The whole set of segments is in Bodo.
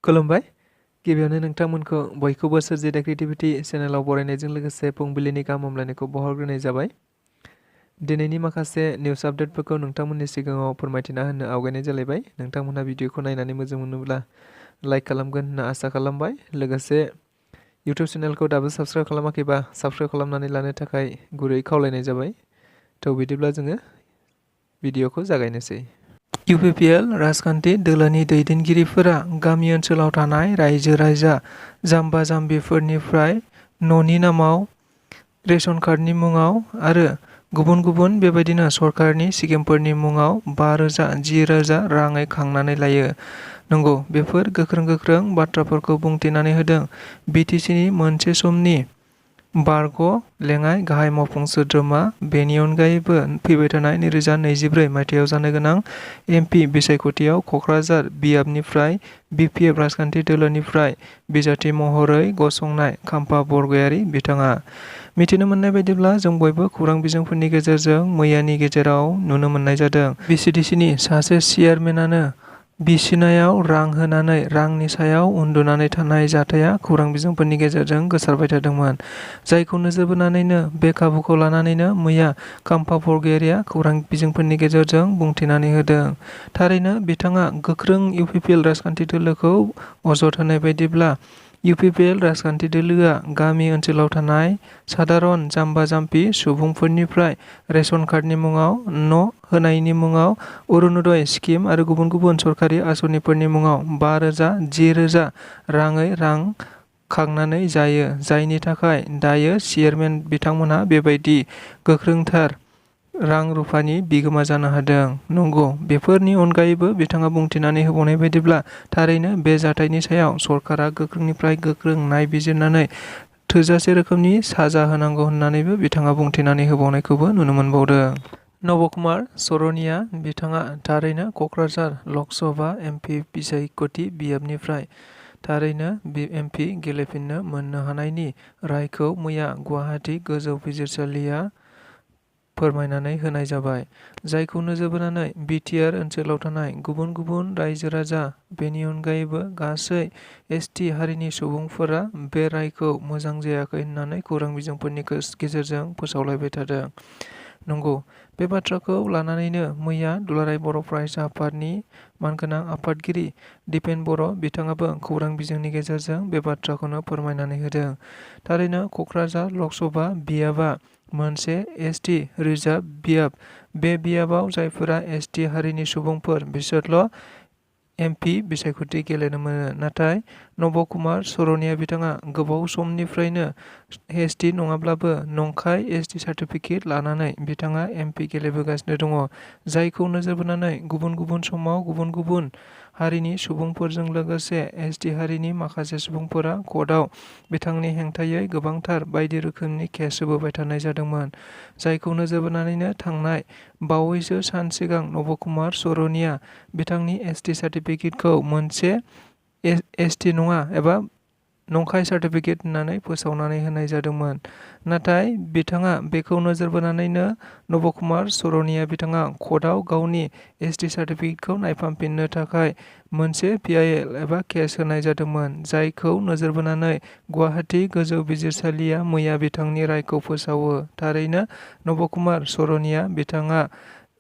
खुलुमबाय। गिबियावनो नोंथांमोनखौ बयखौबो सोरजिदा क्रिएटिभिटी चेनेलाव बरायनायजों लोगोसे फुंबिलिनि गाहाम हामलायनायखौ बावहरग्रोनाय जाबाय। दिनैनि माखासे निउस आपडेटफोरखौ नोंथांमोननि सिगाङाव फोरमायथिना होनो आवगायनाय जालायबाय। नोंथांमोनहा भिडिअखौ नायनानै मोजां मोनोब्ला लाइक खालामगोन होनना आसा खालामबाय। लोगोसे इउटिउब चेनेलखौ दाबो साबस्क्राइब खालामाखैबा साबस्क्राइब खालामनानै लानो थाखाय गुरै खावलायनाय जाबाय। थ' बिदिब्ला जोङो भिडिअखौ जागायनोसै। इउपिपिएल राजखान्थि दोलोनि दैदेनगिरिफोरा गामि ओनसोलाव थानाय रायजो राजा जाम्बा जाम्बिफोरनिफ्राय न'नि नामाव, रेशन कार्डनि मुङाव आरो गुबुन गुबुन बेबायदिनो सरकारनि स्किमफोरनि मुङाव 5,000, 10,000 राङै खांनानै लायो। नंगौ, बेफोर गोख्रों बाथ्राफोरखौ बुंथिनानै होदों बिटिसिनि मोनसे समनि बारग' लेङाइ गाहाय मावफुं सोद्रोमा। बेनि अनगायैबो फैबाय थानाय 2024 मायथाइयाव जानो गोनां एमपि बिसायख'थियाव क'क्राझार बियाबनिफ्राय बिपिएफ राजखान्थि दोलोनिफ्राय बिजाथि महरै गसंनाय खाम्फा बरगयारी बिथाङा। मिथिनो मोननाय बायदिब्ला जों बयबो खौरां बिजोंफोरनि गेजेरजों मैयानि गेजेराव नुनो मोननाय जादों बिसिडिसिनि सासे चेयारमेनानो बिसिनायाव रां होनानै रांनि सायाव उन्दुनानै थानाय जाथाया खौरां बिजोंफोरनि गेजेरजों गोसारबाय थादोंमोन। जायखौ नोजोर बोनानैनो बे खाबुखौ लानानैनो मैया खाम्फा बरगयारीया खौरां बिजोंफोरनि गेजेरजों बुंथिनानै होदों। थारैनो बिथाङा गोख्रों इउपिपिएल राजखान्थि दोलोखौ अजद होनाय बायदिब्ला इउपिपिएल राजखान्थि दोलोआ गामि ओनसोलाव थानाय सादारन जाम्बा जाम्बि सुबुंफोरनिफ्राय रेशन कार्डनि मुङाव, न' होनायनि मुङाव, अरुणोदय स्किम आरो गुबुन गुबुन सरकारि आसनिफोरनि मुङाव 5,000, 10,000 राङै रां खांनानै जायो। जायनि थाखाय दायो चेयारमेन बिथांमोनहा बेबायदि गोख्रोंथार रां रुफानि बिगोमा जानो हादों। नंगौ, बेफोरनि अनगायैबो बिथाङा बुंथिनानै होबावनाय बायदिब्ला थारैनो बे जाथायनि सायाव सरकारा गोख्रोंनिफ्राय गोख्रों नायबिजिरनानै थोजासे रोखोमनि साजा होनांगौ होननानैबो बिथाङा बुंथिनानै होबावनायखौबो नुनो मोनबावदों। नब कुमार सरनिया बिथाङा थारैनो क'क्राझार लकसभा एमपि बिसायख'थि बियाबनिफ्राय थारैनो एमपि गेलेफिननो मोननो हानायनि रायखौ मैया गुवाहाटी गोजौ बिजिरसालिया फोरमायनानै होनाय जाबाय। जायखौ नोजोर बोनानै बिटिआर ओनसोलाव थानाय गुबुन गुबुन रायजो राजा, बेनि अनगायैबो गासै एसटि हारिनि सुबुंफोरा बे रायखौ मोजां जायाखै होननानै खौरां बिजोंफोरनि गेजेरजों फोसावलायबाय थादों। नंगौ, बे बाथ्राखौ लानानैनो मैया दुलाराय बर' फरायसा आफादनि मानगोनां आफादगिरि दिपेन बर' बिथाङाबो खौरां बिजोंनि गेजेरजों बे बाथ्राखौनो फोरमायनानै होदों। थारैनो क'क्राझार लकसभा बियाबा मोनसे एसटि रिजार्भ बियाब। बे बियाबाव जायफोरा एसटि हारिनि सुबुंफोर बिसोरल' एमपि बिसायख'थि गेलेनो मोनो। नाथाय नब कुमार सरनिया बिथाङा गोबाव समनिफ्रायनो एसटि नङाब्लाबो नंखाय एसटि सार्टिफिकेट लानानै बिथाङा एमपि गेलेबोगासिनो दङ। जायखौ नोजोर बोनानै गुबुन गुबुन समाव गुबुन गुबुन हारिनि सुबुंफोरजों लोगोसे एसटि हारिनि माखासे सुबुंफोरा कर्टआव बिथांनि हेंथायै गोबांथार बायदि रोखोमनि केस होबोबाय थानाय जादोंमोन। जायखौ नोजोर बोनानैनो थांनाय बावैसो सान सिगां नब कुमार सरनिया बिथांनि एसटि सार्टिफिकेटखौ मोनसे एसटि नङा एबा नंखाय सार्टिफिकेट होननानै फोसावनानै होनाय जादोंमोन। नाथाय बिथाङा बेखौ नोजोर बोनानैनो नब कुमार सरनिया बिथाङा कर्टआव गावनि एसटि सार्टिफिकेटखौ नायफामफिननो थाखाय मोनसे पिआइएल एबा केस होनाय जादोंमोन। जायखौ नोजोर बोनानै गुवाहाटी गोजौ बिजिरसालिया मैया बिथांनि रायखौ फोसावो। थारैनो नब कुमार सरनिया बिथाङा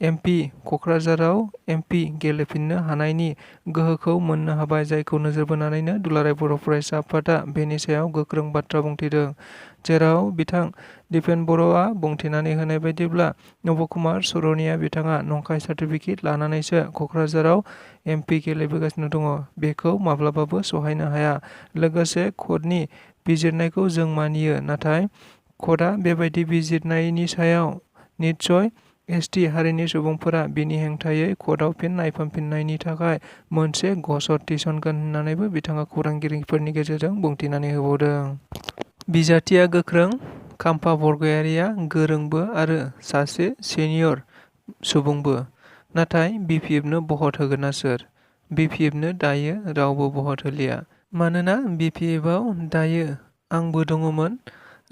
एमपि क'क्राझाराव एमपि गेलेफिननो हानायनि गोहोखौ मोननो हाबाय। जायखौ नोजोर बोनानैनो दुलाराय बर' फरायसा आफादा बेनि सायाव गोख्रों बाथ्रा बुंथिदों। जेराव बिथां दिपेन बर'आ बुंथिनानै होनाय बायदिब्ला नब कुमार सरनिया बिथाङा नंखाय सार्टिफिकेट लानानैसो क'क्राझाराव एमपि गेलेबोगासिनो दङ। बेखौ माब्लाबाबो सहायनो हाया। लोगोसे कर्टनि बिजिरनायखौ जों मानियो। नाथाय कर्टआ बेबायदि बिजिरनायनि सायाव निस्सय एसटि हारिनि सुबुंफोरा बिनि हेंथायै कर्टआव फिन नायफामफिननायनि थाखाय मोनसे गसर थिसनगोन होननानैबो बिथाङा खौरांगिरिफोरनि गेजेरजों बुंथिनानै होबावदों। बिजाथिया गोख्रों, खाम्फा बरगयारीया गोरोंबो आरो सासे सिनियर सुबुंबो। नाथाय बिपिएफनो भट होगोना सोर? बिपिएफनो दायो रावबो भट होलिया। मानोना बिपिएफआव दायो आंबो दङमोन,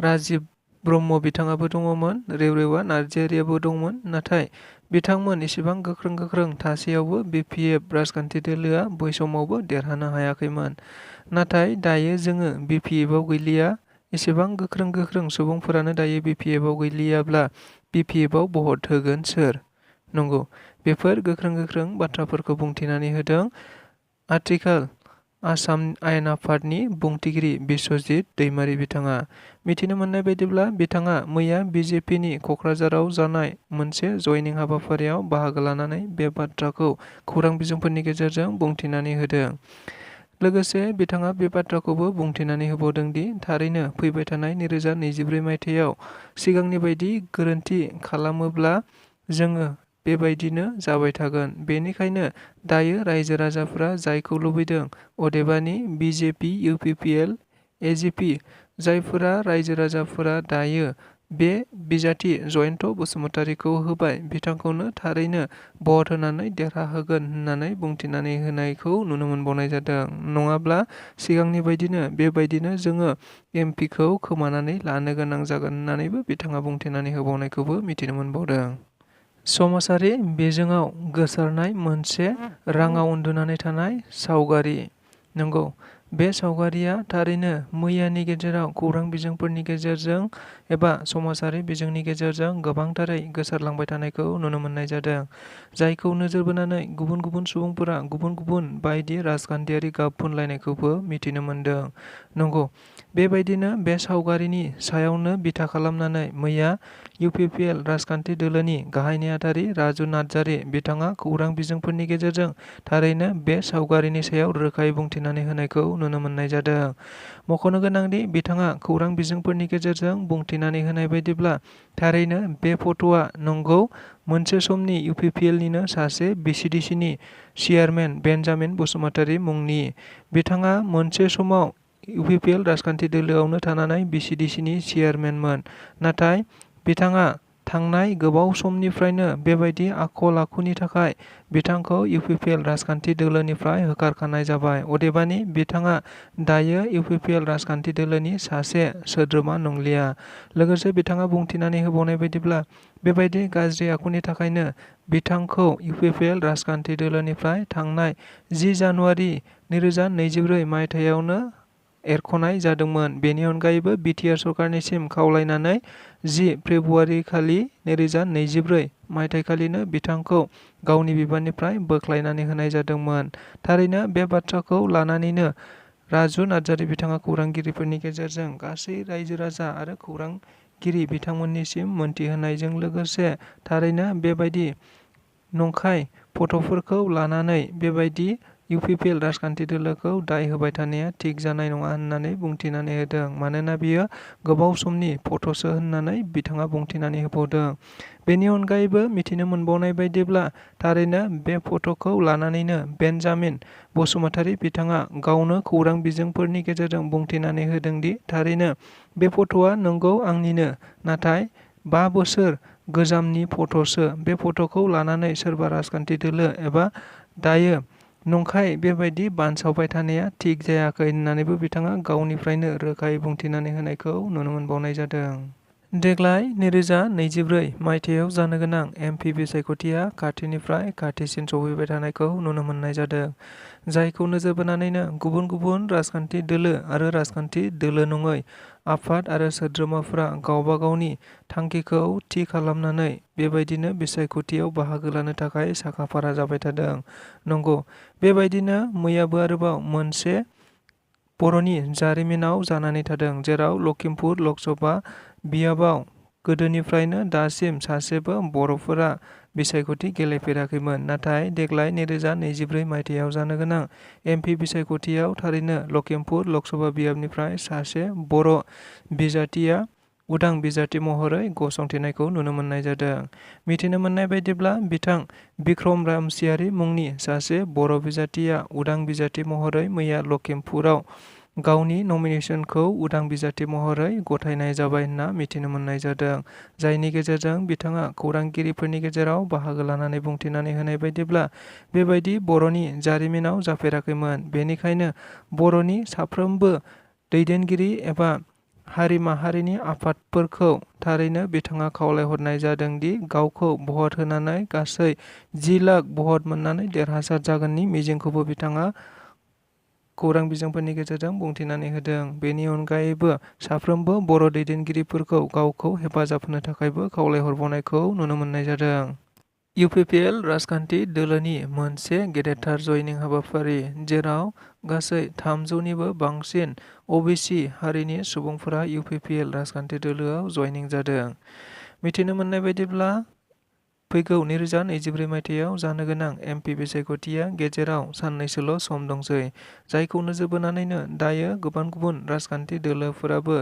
राजिब ब्रह्म बिथाङाबो दङमोन, रेवरेवा नार्जारियाबो दंमोन। नाथाय बिथांमोन इसेबां गोख्रों थासेयावबो BPF राजखान्थि दोलोआ बै समावबो देरहानो हायाखैमोन। नाथाय दायो जोङो BPFआव गैलिया। एसेबां गोख्रों सुबुंफोरानो दायो BPFआव गैलियाब्ला BPFआव भट होगोन सोर? नंगौ, बेफोर गोख्रों बाथ्राफोरखौ बुंथिनानै होदों आथिखाल आसाम आयेन आफादनि बुंथिगिरि बिस्वजित दैमारी बिथाङा। मिथिनो मोननाय बायदिब्ला बिथाङा मैया BJPनि क'क्राझाराव जानाय मोनसे जयनिं हाबाफारियाव बाहागो लानानै बे बाथ्राखौ खौरां बिजोंफोरनि गेजेरजों बुंथिनानै होदों। लोगोसे बिथाङा बे बाथ्राखौबो बुंथिनानै होबावदों दि थारैनो फैबाय थानाय 2024 मायथाइयाव सिगांनि बायदि गोरोन्थि खालामोब्ला जोङो बेबायदिनो जाबाय थागोन। बेनिखायनो दायो रायजो राजाफ्रा जायखौ लुबैदों, अदेबानि BJP, UPPL, AGP, जायफोरा रायजो राजाफोरा दायो बे बिजाथि जयन्त बसुमतारीखौ होबाय, बिथांखौनो थारैनो भट होनानै देरहाहोगोन होननानै बुंथिनानै होनायखौ नुनो मोनबावनाय जादों। नङाब्ला सिगांनि बायदिनो बेबायदिनो जोङो MP खौ खोमानानै लानो गोनां जागोन होननानैबो बिथाङा बुंथिनानै होबावनायखौबो मिथिनो मोनबावदों। समाजारि बिजोङाव गोसारनाय मोनसे राङाव उन्दुनानै थानाय सावगारि। नंगौ, बे सावगारिया थारैनो मैयानि गेजेराव खौरां बिजोंफोरनि गेजेरजों एबा समाजारि बिजोंनि गेजेरजों गोबांथारै गोसारलांबाय थानायखौ नुनो मोननाय जादों। जायखौ नोजोर बोनानै गुबुन सुबुंफोरा गुबुन बायदि राजखान्थियारि गाब फुनलायनायखौबो मिथिनो मोनदों। नंगौ, बेबायदिनो बे सावगारिनि सायावनो बिथा खालामनानै मैया UPPL राजखान्थि दोलोनि गाहाय नेहाथारि राजु नार्जारि बिथाङा खौरां बिजोंफोरनि गेजेरजों थारैनो बे सावगारिनि सायाव रोखायै बुंथिनानै होनायखौ नुनो मोननाय जादों। मख'नो गोनांदि बिथाङा खौरां बिजोंफोरनि गेजेरजों बुंथिनानै होनाय बायदिब्ला थारैनो बे फट'आ नंगौ मोनसे समनि UPPLनिनो सासे BCDCनि चेयारमेन बेन्जामिन बसुमतारी मुंनि। बिथाङा मोनसे समाव UPPL राजखान्थि दोलोआवनो थानानै BCDCनि चेयारमेनमोन। नाथाय बिथाङा थांनाय गोबाव समनिफ्रायनो बेबायदि आखल आखुनि थाखाय बिथांखौ UPPL राजखान्थि दोलोनिफ्राय होखारखानाय जाबाय। अदेबानि बिथाङा दायो UPPL राजखान्थि दोलोनि सासे सोद्रोमा नंलिया। लोगोसे बिथाङा बुंथिनानै होबावनाय बायदिब्ला बेबायदि गाज्रि आखुनि थाखायनो बिथांखौ UPPL राजखान्थि दोलोनिफ्राय थांनाय 10 जानुवारि 2024 मायथाइयावनो एरख'नाय जादोंमोन। बेनि अनगायैबो BTR सरकारनिसिम खावलायनानै 10 फेब्रुवारि खालि 2024 मायथाइखालिनो बिथांखौ गावनि बिबाननिफ्राय बोख्लायनानै होनाय जादोंमोन। थारैनो बे बाथ्राखौ लानानैनो राजु नार्जारि बिथाङा खौरांगिरिफोरनि गेजेरजों गासै रायजो राजा आरो खौरांगिरि बिथांमोननिसिम मोनथिहोनायजों लोगोसे थारैनो बेबायदि नंखाय फट'फोरखौ लानानै बेबायदि UPPL राजखान्थि दोलोखौ दाय होबाय थानाया थिग जानाय नङा होननानै बुंथिनानै होदों। मानोना बियो गोबाव समनि फट'सो होननानै बिथाङा बुंथिनानै होबावदों। बेनि अनगायैबो मिथिनो मोनबावनाय बायदिब्ला थारैनो बे फट'खौ लानानैनो बेन्जामिन बसुमतारी बिथाङा गावनो खौरां बिजोंफोरनि गेजेरजों बुंथिनानै होदोंदि थारैनो बे फट'आ नंगौ आंनिनो, नाथाय 5 बोसोर गोजामनि फट'सो। बे फट'खौ लानानै सोरबा राजखान्थि दोलो एबा दायो नंखाय बेबायदि बानसावबाय थानाया थिग जायाखै होननानैबो बिथाङा गावनिफ्रायनो रोखायै बुंथिनानै होनायखौ नुनो मोनबावनाय जादों। देग्लाय 2024 मायथाइयाव जानो गोनां MP बिसायख'थिया खाथिनिफ्राय खाथिसिन सफैबाय थानायखौ नुनो मोननाय जादों। जायखौ नोजोर बोनानैनो गुबुन राजखान्थि दोलो आरो राजखान्थि दोलो नङै आफाद आरो सोद्रोमाफोरा गावबा गावनि थांखिखौ थि खालामनानै बेबायदिनो बिसायख'थियाव बाहागो लानो थाखाय साखाफारा जाबाय थादों। नंगौ, बेबायदिनो मैयाबो आरोबाव मोनसे बर'नि जारिमिनाव जानानै थादों, जेराव लखिमपुर लकसभा बियाबाव गोदोनिफ्रायनो दासिम सासेबो बर'फोरा बिसायख'थि गेलेफेराखैमोन। नाथाय देग्लाय 2024 मायथाइयाव जानो गोनां MP बिसायख'थियाव थारैनो लखिमपुर लकसभा बियाबनिफ्राय सासे बर' बिजाथिया उदां बिजाथि महरै गसंथेनायखौ नुनो मोननाय जादों। मिथिनो मोननाय बायदिब्ला बिथां बिक्रम रामसियारि मुंनि सासे बर' बिजाथिया उदां बिजाथि महरै मैया लखिमपुराव गावनि नमिनेसनखौ उदां बिजाथि महरै गथायनाय जाबाय होनना मिथिनो मोननाय जादों। जायनि गेजेरजों बिथाङा खौरांगिरिफोरनि गेजेराव बाहागो लानानै बुंथिनानै होनाय बायदिब्ला बेबायदि बर'नि जारिमिनाव जाफेराखैमोन। बेनिखायनो बर'नि साफ्रोमबो दैदेनगिरि एबा हारि माहारिनि आफादफोरखौ थारैनो बिथाङा खावलायहरनाय जादों दि गावखौ भट होनानै गासै 10 लाख भट मोननानै देरहासार जागोननि मिजिंखौबो बिथाङा खौरां बिजोंफोरनि गेजेरजों बुंथिनानै होदों। बेनि अनगायैबो साफ्रोमबो बर' दैदेनगिरिफोरखौ गावखौ हेफाजाब होनो थाखायबो खावलायहरबावनायखौ नुनो मोननाय जादों। इउपिपिएल राजखान्थि दोलोनि मोनसे गेदेरथार जयनिं हाबाफारि, जेराव गासै 300निबो बांसिन अबिसि हारिनि सुबुंफोरा इउपिपिएल राजखान्थि दोलोआव जयनिं जादों। मिथिनो मोननाय बायदिब्ला फैगौ 2024 मायथाइयाव जानो गोनां एमपि बिसायख'थिया गेजेराव साननैसोल' सम दंसै, जायखौ नोजोर बोनानैनो दायो गुबुन राजखान्थि दोलोफोराबो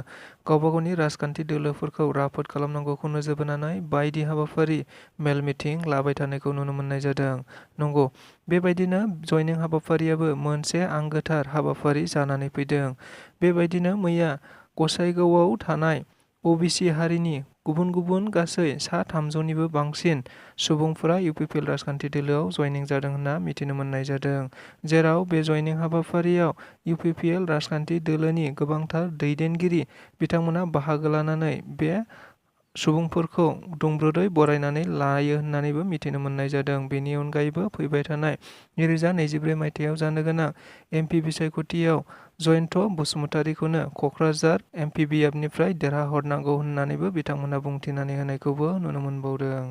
गावबा-गावनि राजखान्थि दोलोफोरखौ राफोद खालामनांगौखौ नोजोर बोनानै बायदि हाबाफारि, मेल मिटिं लाबाय थानायखौ नुनो मोननाय जादों। नंगौ, बेबायदिनो जयनिं हाबाफारियाबो मोनसे आंगोथार हाबाफारि जानानै फैदों। बेबायदिनो मैया गसाइगावआव थानाय अबिसि हारिनि गुबुन गासै सा 300निबो बांसिन सुबुंफोरा इउपिपिएल राजखान्थि दोलोआव जयनिं जादों होनना मिथिनो मोननाय जादों, जेराव बे जयनिं हाबाफारियाव इउपिपिएल राजखान्थि दोलोनि गोबांथार दैदेनगिरि बिथांमोना बाहागो लानानै बे सुबुंफोरखौ दुंब्रुदै बरायनानै लायो होननानैबो मिथिनो मोननाय जादों। बेनि अनगायैबो फैबाय थानाय 2024 मायथाइयाव जानो गोनां एमपि बिसायख'थियाव जयन्त बसुमतारीखौनो क'क्राझार एमपिबिएफनिफ्राय देरहाहरनांगौ होननानैबो बिथांमोना बुंथिनानै होनायखौबो नुनो मोनबावदों।